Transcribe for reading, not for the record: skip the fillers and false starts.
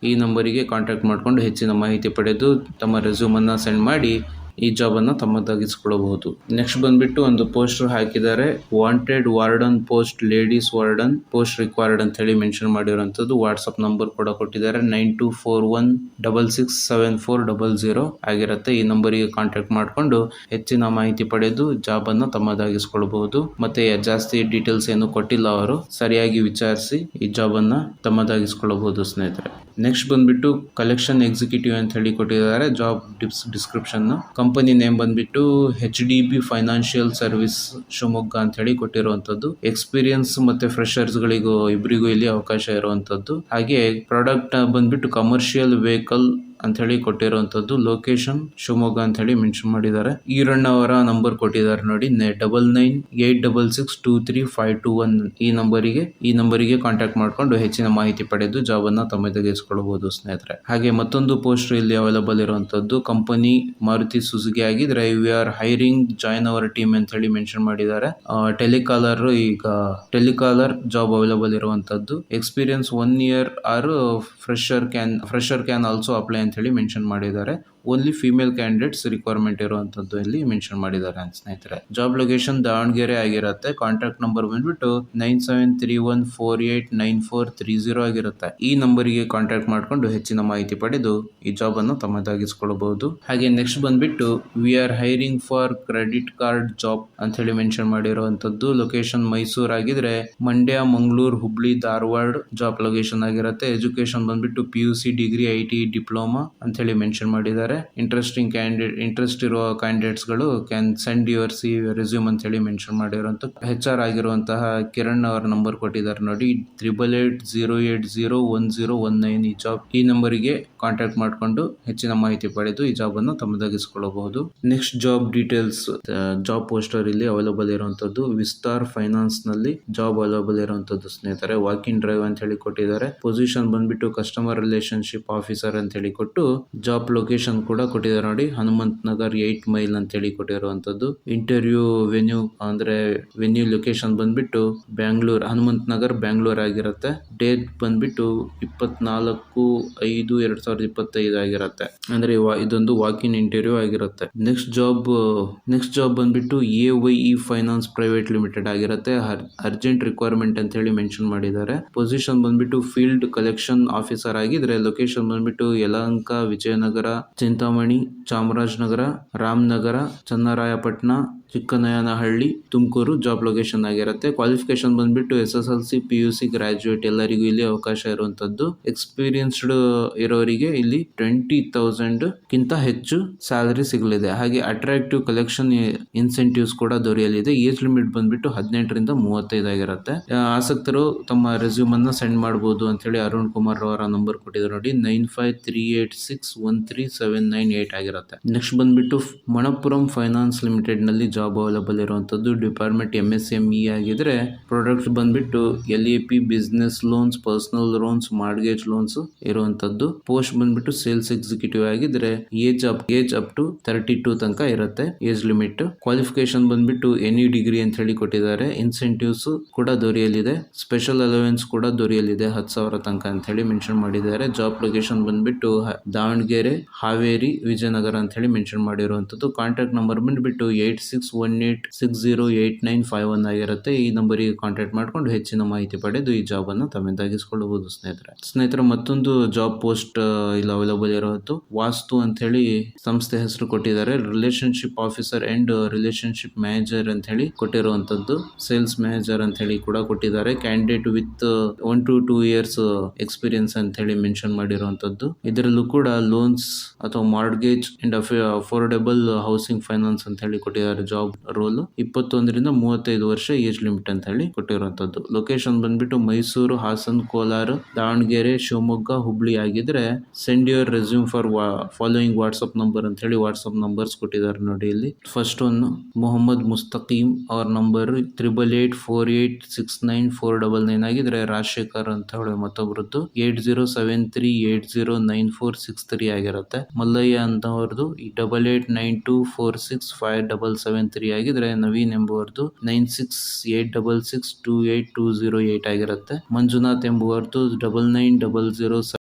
ಈ ನಂಬರಿಗೆ ಕಾಂಟ್ಯಾಕ್ಟ್ ಮಾಡಿಕೊಂಡು ಹೆಚ್ಚಿನ ಮಾಹಿತಿ ಪಡೆದು ತಮ್ಮ ರೆಸ್ಯೂಮನ್ನು ಸೆಂಡ್ ಮಾಡಿ ಈ ಜಾಬನ್ನು ತಮ್ಮದಾಗಿಸಿಕೊಳ್ಳಬಹುದು. ನೆಕ್ಸ್ಟ್ ಬಂದ್ಬಿಟ್ಟು ಒಂದು ಪೋಸ್ಟರ್ ಹಾಕಿದ್ದಾರೆ. Wanted warden post, ladies warden post required ಅಂತ ಹೇಳಿ ಮೆನ್ಷನ್ ಮಾಡಿರುವಂತದ್ದು. ವಾಟ್ಸ್ಆಪ್ ನಂಬರ್ ಕೂಡ ಕೊಟ್ಟಿದ್ದಾರೆ. 9241667400 ಆಗಿರುತ್ತೆ. ಈ ನಂಬರಿಗೆ ಕಾಂಟ್ಯಾಕ್ಟ್ ಮಾಡಿಕೊಂಡು ಹೆಚ್ಚಿನ ಮಾಹಿತಿ ಪಡೆದು ಜಾಬ್ ಅನ್ನು ತಮ್ಮದಾಗಿಸಿಕೊಳ್ಳಬಹುದು. ಮತ್ತೆ ಜಾಸ್ತಿ ಡೀಟೇಲ್ಸ್ ಏನು ಕೊಟ್ಟಿಲ್ಲ ಅವರು, ಸರಿಯಾಗಿ ವಿಚಾರಿಸಿ ಈ ಜಾಬ್ ಅನ್ನ ತಮ್ಮದಾಗಿಸಿಕೊಳ್ಳಬಹುದು ಸ್ನೇಹಿತರೆ. ನೆಕ್ಸ್ಟ್ ಬಂದ್ಬಿಟ್ಟು ಕಲೆಕ್ಷನ್ ಎಕ್ಸಿಕ್ಯೂಟಿವ್ ಅಂತ ಹೇಳಿ ಕೊಟ್ಟಿದ್ದಾರೆ. ಜಾಬ್ ಡಿಸ್ಕ್ರಿಪ್ಷನ್, ಕಂಪನಿ ನೇಮ್ ಬಂದ್ಬಿಟ್ಟು HDB ಫೈನಾನ್ಷಿಯಲ್ ಸರ್ವಿಸ್ ಶಿವಮೊಗ್ಗ ಅಂತ ಹೇಳಿ ಕೊಟ್ಟಿರುವಂತದ್ದು. ಎಕ್ಸ್ಪೀರಿಯನ್ಸ್ ಮತ್ತೆ ಫ್ರೆಶರ್ಸ್ ಗಳಿಗೂ ಇಬ್ಬರಿಗೂ ಇಲ್ಲಿ ಅವಕಾಶ ಇರುವಂತದ್ದು. ಹಾಗೆ ಪ್ರಾಡಕ್ಟ್ ಬಂದ್ಬಿಟ್ಟು ಕಮರ್ಷಿಯಲ್ ವೆಹಿಕಲ್ ಅಂತ ಹೇಳಿ ಕೊಟ್ಟಿರುವಂತದ್ದು. ಲೊಕೇಶನ್ ಶಿವಮೊಗ್ಗ ಅಂತ ಹೇಳಿ ಮೆನ್ಷನ್ ಮಾಡಿದ್ದಾರೆ. ಈರಣ್ಣ ಅವರ ನಂಬರ್ ಕೊಟ್ಟಿದ್ದಾರೆ ನೋಡಿ, 9986623521 ಈ ನಂಬರಿಗೆ ಕಾಂಟ್ಯಾಕ್ಟ್ ಮಾಡಿಕೊಂಡು ಹೆಚ್ಚಿನ ಮಾಹಿತಿ ಪಡೆದು ಜಾಬ್ ಅನ್ನ ತಮ್ಮದಾಗಿಸಿಕೊಳ್ಳಬಹುದು ಸ್ನೇಹಿತರೆ. ಹಾಗೆ ಮತ್ತೊಂದು ಪೋಸ್ಟ್ ಇಲ್ಲಿ ಅವೈಲಬಲ್ ಇರುವಂತದ್ದು. ಕಂಪನಿ ಮಾರುತಿ ಸುಜುಕಿ ಆಗಿದ್ರೆ we are hiring join our team ಅಂತ ಹೇಳಿ ಮೆನ್ಷನ್ ಮಾಡಿದ್ದಾರೆ. ಟೆಲಿಕಾಲರ್ ಜಾಬ್ ಅವೈಲಬಲ್ ಇರುವಂತದ್ದು. Experience 1 year or fresher can also apply ಅಂತ ಹೇಳಿ ಮೆನ್ಷನ್ ಮಾಡಿದ್ದಾರೆ. ಓನ್ಲಿ ಫಿಮೇಲ್ ಕ್ಯಾಂಡಿಡೇಟ್ಸ್ ರಿಕ್ವೈರ್ಮೆಂಟ್ ಇರುವಂತದ್ದು ಇಲ್ಲಿ ಮೆನ್ಷನ್ ಮಾಡಿದ್ದಾರೆ ಅಂತ ಸ್ನೇಹಿತರೆ. ಜಾಬ್ ಲೊಕೇಶನ್ ದಾವಣಗೆರೆ ಆಗಿರುತ್ತೆ. ಕಾಂಟ್ಯಾಕ್ಟ್ ನಂಬರ್ ಬಂದ್ಬಿಟ್ಟು 9731489430 ಆಗಿರುತ್ತೆ. ಈ ನಂಬರಿಗೆ ಕಾಂಟ್ಯಾಕ್ಟ್ ಮಾಡಿಕೊಂಡು ಹೆಚ್ಚಿನ ಮಾಹಿತಿ ಪಡೆದು ಈ ಜಾಬ್ ಅನ್ನು ತಮ್ಮದಾಗಿಸಿಕೊಳ್ಳಬಹುದು. ಹಾಗೆ ನೆಕ್ಸ್ಟ್ ಬಂದ್ಬಿಟ್ಟು V are hiring for credit card job ಅಂತ ಹೇಳಿ ಮೆನ್ಷನ್ ಮಾಡಿರುವಂತದ್ದು. ಲೊಕೇಶನ್ ಮೈಸೂರು ಆಗಿದ್ರೆ ಮಂಡ್ಯ, ಮಂಗಳೂರು, ಹುಬ್ಳಿ, ಧಾರವಾಡ ಜಾಬ್ ಲೊಕೇಶನ್ ಆಗಿರುತ್ತೆ. ಎಜುಕೇಶನ್ ಬಂದ್ಬಿಟ್ಟು PUC ಡಿಗ್ರಿ, IT, ಡಿಪ್ಲೊಮಾ ಅಂತ ಹೇಳಿ ಮೆನ್ಷನ್ ಮಾಡಿದ್ದಾರೆ. ಇಂಟ್ರೆಸ್ಟ್ ಇರುವ ಕ್ಯಾಂಡಿಡೇಟ್ಸ್ ಗಳು ಕ್ಯಾನ್ ಸೆಂಡ್ ಯುವರ್ ರೆಸ್ಯೂಮ್ ಅಂತ ಹೇಳಿ ಮೆನ್ಷನ್ ಮಾಡಿರುವಂತ. HR ಆಗಿರುವಂತಹ ಕಿರಣ್ ಅವರ ನಂಬರ್ ಕೊಟ್ಟಿದ್ದಾರೆ ನೋಡಿ, 8880801019 ಈ ನಂಬರಿಗೆ ಕಾಂಟ್ಯಾಕ್ಟ್ ಮಾಡಿಕೊಂಡು ಹೆಚ್ಚಿನ ಮಾಹಿತಿ ಪಡೆದು ಈ ಜಾಬ್ ಅನ್ನು ತಮ್ಮದಾಗಿಸಿಕೊಳ್ಳಬಹುದು. Next job details, job poster ಇಲ್ಲಿ ಅವೈಲಬಲ್ ಇರುವಂತದ್ದು. ವಿಸ್ತಾರ್ ಫೈನಾನ್ಸ್ ನಲ್ಲಿ ಜಾಬ್ ಅವೈಲಬಲ್ ಇರುವಂತದ್ದು ಸ್ನೇಹಿತರೆ. ವಾಕ್ ಇನ್ ಡ್ರೈವ್ ಅಂತ ಹೇಳಿ ಕೊಟ್ಟಿದ್ದಾರೆ. ಪೊಸಿಷನ್ ಬಂದ್ಬಿಟ್ಟು ಕಸ್ಟಮರ್ ರಿಲೇಶನ್ಶಿಪ್ ಆಫೀಸರ್ ಅಂತ ಹೇಳಿ ಕೊಟ್ಟು ಜಾಬ್ ಲೊಕೇಶನ್ ಕೂಡ ಕೊಟ್ಟಿದ್ದಾರೆ ನೋಡಿ, ಹನುಮಂತ ನಗರ್ 8 ಮೈಲ್ ಅಂತ ಹೇಳಿ ಕೊಟ್ಟಿರುವಂತದ್ದು. ಇಂಟರ್ವ್ಯೂ ವೆನ್ಯೂ ಲೊಕೇಶನ್ ಬಂದ್ಬಿಟ್ಟು ಬ್ಯಾಂಗ್ಳೂರ್, ಹನುಮಂತ ನಗರ್ ಬ್ಯಾಂಗ್ಳೂರ್ ಆಗಿರುತ್ತೆ. ಡೇಟ್ ಬಂದ್ಬಿಟ್ಟು 24/5/2025 ಆಗಿರುತ್ತೆ. ಅಂದ್ರೆ ಇದೊಂದು ವಾಕ್ ಇನ್ ಇಂಟರ್ವ್ಯೂ ಆಗಿರುತ್ತೆ. ನೆಕ್ಸ್ಟ್ ಜಾಬ್ ಬಂದ್ಬಿಟ್ಟು AYE ಫೈನಾನ್ಸ್ ಪ್ರೈವೇಟ್ ಲಿಮಿಟೆಡ್ ಆಗಿರುತ್ತೆ. ಅರ್ಜೆಂಟ್ ರಿಕ್ವೈರ್ಮೆಂಟ್ ಅಂತ ಹೇಳಿ ಮೆನ್ಷನ್ ಮಾಡಿದ್ದಾರೆ. ಪೊಸಿಷನ್ ಬಂದ್ಬಿಟ್ಟು ಫೀಲ್ಡ್ ಕಲೆಕ್ಷನ್ ಆಫೀಸರ್ ಆಗಿದ್ರೆ ಲೊಕೇಶನ್ ಬಂದ್ಬಿಟ್ಟು ಯಲಹಂಕ, ವಿಜಯನಗರ, ಚಿಂತಾಮಣಿ, ಚಾಮರಾಜನಗರ, ರಾಮನಗರ, ಚನ್ನರಾಯಪಟ್ಟಣ, ಚಿಕ್ಕನಾಯನಹಳ್ಳಿ, ತುಮಕೂರು ಜಾಬ್ ಲೊಕೇಶನ್ ಆಗಿರುತ್ತೆ. ಕ್ವಾಲಿಫಿಕೇಶನ್ ಬಂದ್ಬಿಟ್ಟು SSLC, PUC ಗ್ರಾಜುಯೇಟ್ ಎಲ್ಲರಿಗೂ ಇಲ್ಲಿ ಅವಕಾಶ ಇರುವಂತದ್ದು. ಎಕ್ಸ್ಪೀರಿಯನ್ಸ್ಡ್ ಇರೋರಿಗೆ ಇಲ್ಲಿ 20,000 ಕಿಂತ ಹೆಚ್ಚು ಸ್ಯಾಲರಿ ಸಿಗಲಿದೆ. ಹಾಗೆ ಅಟ್ರಾಕ್ಟಿವ್ ಕಲೆಕ್ಷನ್ ಇನ್ಸೆಂಟಿವ್ಸ್ ಕೂಡ ದೊರೆಯಲಿದೆ. ಏಜ್ ಲಿಮಿಟ್ ಬಂದ್ಬಿಟ್ಟು 18 ರಿಂದ 35 ಆಗಿರುತ್ತೆ. ಆಸಕ್ತರು ತಮ್ಮ ರೆಸ್ಯೂಮ್ ಅನ್ನ ಸೆಂಡ್ ಮಾಡಬಹುದು ಅಂತ ಹೇಳಿ ಅರುಣ್ ಕುಮಾರ್ ಅವರ ನಂಬರ್ ಕೊಟ್ಟಿದ್ದಾರೆ ನೋಡಿ, 9538613798 ಆಗಿರುತ್ತೆ. ನೆಕ್ಸ್ಟ್ ಬಂದ್ಬಿಟ್ಟು ಮಣಪ್ಪುರಂ ಫೈನಾನ್ಸ್ ಲಿಮಿಟೆಡ್ ನಲ್ಲಿ ಜಾಬ್ ಅವೈಲಬಲ್ ಇರುವಂತದ್ದು. ಡಿಪಾರ್ಟ್ಮೆಂಟ್ MSME ಆಗಿದ್ರೆ ಪ್ರಾಡಕ್ಟ್ ಬಂದ್ಬಿಟ್ಟು LAP, business loans, personal loans, mortgage loans ಇರುವಂತದ್ದು. ಪೋಸ್ಟ್ ಬಂದ್ಬಿಟ್ಟು ಸೇಲ್ಸ್ ಎಕ್ಸಿಕ್ಯೂಟಿವ್ ಆಗಿದ್ರೆ ಏಜ್ ಅಪ್ ಟು 32 ತನಕ ಇರುತ್ತೆ ಏಜ್ ಲಿಮಿಟ್. ಕ್ವಾಲಿಫಿಕೇಶನ್ ಬಂದ್ಬಿಟ್ಟು ಎನಿ ಡಿಗ್ರಿ ಅಂತ ಹೇಳಿ ಕೊಟ್ಟಿದ್ದಾರೆ. ಇನ್ಸೆಂಟಿವ್ಸ್ ಕೂಡ ದೊರೆಯಲಿದೆ. ಸ್ಪೆಷಲ್ ಅಲವೆನ್ಸ್ ಕೂಡ ದೊರೆಯಲಿದೆ 10,000 ತನಕ ಅಂತ ಹೇಳಿ ಮೆನ್ಷನ್ ಮಾಡಿದ್ದಾರೆ. ಜಾಬ್ ಲೊಕೇಶನ್ ಬಂದ್ಬಿಟ್ಟು ದಾವಣಗೆರೆ, ಹಾವೇರಿ, ವಿಜಯನಗರ ಅಂತ ಹೇಳಿ ಮೆನ್ಷನ್ ಮಾಡಿರುವಂತದ್ದು. ಕಾಂಟ್ಯಾಕ್ಟ್ ನಂಬರ್ ಬಂದ್ಬಿಟ್ಟು 8618608951 ಆಗಿರುತ್ತೆ. ಈ ನಂಬರಿಗೆ ಕಾಂಟ್ಯಾಕ್ಟ್ ಮಾಡ್ಕೊಂಡು ಹೆಚ್ಚಿನ ಮಾಹಿತಿ ಪಡೆದು ಈ ಜಾಬ್ ಅನ್ನು ತಮ್ಮದಾಗಿಸಿಕೊಳ್ಳಬಹುದು ಸ್ನೇಹಿತರೆ. ಮತ್ತೊಂದು ಜಾಬ್ ಪೋಸ್ಟ್ ಇಲ್ಲಿ ಅವೈಲಬಲ್ ಇರೋದು. ವಾಸ್ತು ಅಂತ ಹೇಳಿ ಸಂಸ್ಥೆ ಹೆಸರು ಕೊಟ್ಟಿದ್ದಾರೆ. Relationship officer and relationship manager ಅಂತ ಹೇಳಿ ಕೊಟ್ಟಿರುವಂತದ್ದು. ಸೇಲ್ಸ್ ಮ್ಯಾನೇಜರ್ ಅಂತ ಹೇಳಿ ಕೂಡ ಕೊಟ್ಟಿದ್ದಾರೆ. Candidate with 1 to 2 years experience ಅಂತ ಹೇಳಿ ಮೆನ್ಷನ್ ಮಾಡಿರುವಂತದ್ದು. ಇದರಲ್ಲೂ ಕೂಡ ಲೋನ್ಸ್ ಅಥವಾ mortgage and affordable housing finance ಅಂತ ಹೇಳಿ ಕೊಟ್ಟಿದ್ದಾರೆ. ಜಾಬ್ ರೋಲ್ 21 ರಿಂದ 35 ವರ್ಷ ಏಜ್ ಲಿಮಿಟ್ ಅಂತ ಹೇಳಿ ಕೊಟ್ಟಿರುವಂತದ್ದು. ಲೊಕೇಶನ್ ಬಂದ್ಬಿಟ್ಟು ಮೈಸೂರು, ಹಾಸನ್, ಕೋಲಾರ, ದಾವಣಗೆರೆ, ಶಿವಮೊಗ್ಗ, ಹುಬ್ಳಿ ಆಗಿದ್ರೆ send your resume for following WhatsApp number ಅಂತ ಹೇಳಿ ವಾಟ್ಸ್ಆಪ್ ನಂಬರ್ಸ್ ಕೊಟ್ಟಿದ್ದಾರೆ ನೋಡಿ ಇಲ್ಲಿ. ಫಸ್ಟ್ ಒನ್ ಮೊಹಮ್ಮದ್ ಮುಸ್ತಕೀಮ್ ಅವ್ರ ನಂಬರ್ 8848699499 ಆಗಿದ್ರೆ ರಾಜಶೇಖರ್ ಅಂತ ಹೇಳಿ ಮತ್ತೊಬ್ರದ್ದು 8073809463 ಆಗಿರುತ್ತೆ. ಮಲ್ಲಯ್ಯ ಅಂತವ್ರದ್ದು 8892465773 ಆಗಿದ್ರೆ ನವೀನ್ ಎಂಬುವರ್ದು 9686628208 ಆಗಿರುತ್ತೆ. ಮಂಜುನಾಥ್ ಎಂಬುವರ್ದು 9900